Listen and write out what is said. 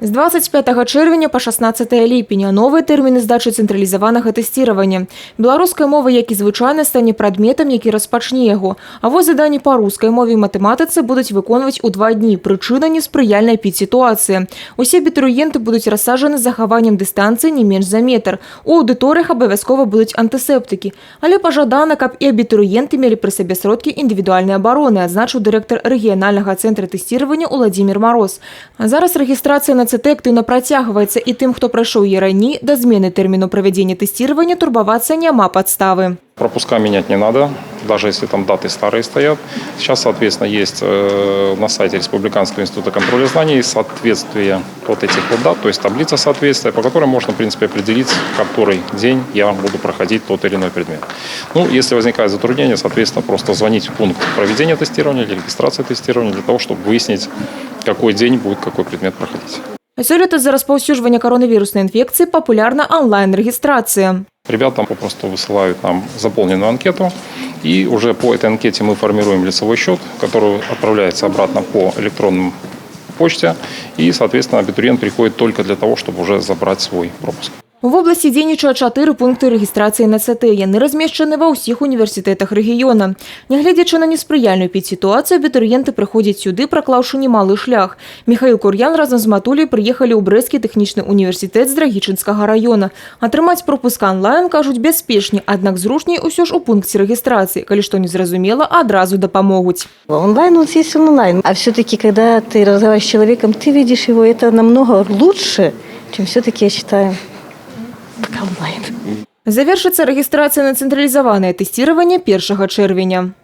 З 25 чэрвеня па 16 ліпеня новыя тэрміны здачы цэнтралізаванага тэсціравання. Беларуская мова, як і звычайна, стане прадметам, які распачне яго. А вось заданні па рускай мове і матэматыцы будуць выконваць у 2 дні. Прычына неспрыяльная эпідсітуацыя. Усе абітурыенты будуць рассаджаны з захаваннем дыстанцыі не менш за метр. У аўдыторыях абавязкова будуць антысептыкі. Але пажадана, каб і абітурыенты мелі пры сабе сродкі індывідуальнай абароны, адзначыў дырэктар рэгіянальнага цэнтра тэсціравання Уладзімір Мароз. А зараз рэгістрацыя на ЦТ актыўна працягваецца, і тым, хто прайшоў яе раней, да змены тэрміну правядзення тэсціравання турбавацца няма падставы. Пропуска менять не надо, даже если там даты старые стоят. Сейчас, соответственно, есть на сайте Республиканского института контроля знаний соответствие вот этих вот дат, то есть таблица соответствия, по которой можно, в принципе, определить, в который день я буду проходить тот или иной предмет. Ну, если возникает затруднение, соответственно, просто звонить в пункт проведения тестирования или регистрации тестирования для того, чтобы выяснить, какой день будет какой предмет проходить. Сёлета з-за распаўсюджвання коронавіруснай інфекцыі папулярна онлайн-рэгістрацыя. Ребята попросту высылают нам заполненную анкету, и уже по этой анкете мы формируем лицевой счет, который отправляется обратно по электронной почте, и, соответственно, абитуриент приходит только для того, чтобы уже забрать свой пропуск. У вобласці дзейнічаюць 4 пункты рэгістрацыі на ЦТ. Яны размешчаны ва ўсіх універсітэтах рэгіёна. Нягледзячы на неспрыяльную эпідсітуацыю, абітурыенты прыходзяць сюды, праклаўшы немалы шлях. Михаил Кур'ян разам з матуляй прыехалі ў Брэсцкі тэхнічны універсітэт з Драгічынскага раёна. Атрымаць пропуск онлайн, кажуць, бяспечней, аднак зручней усё ж у пункце рэгістрацыі. Калі што незразумела, адразу дапамогуць. Онлайн вот есть онлайн. А все-таки, когда ты разговариваешь с человеком, ты видишь его, это намного лучше, чем все-таки, я считаю, пока онлайн. Завершыцца рэгістрацыя на цэнтралізаванае тэсціраванне 1 чэрвеня.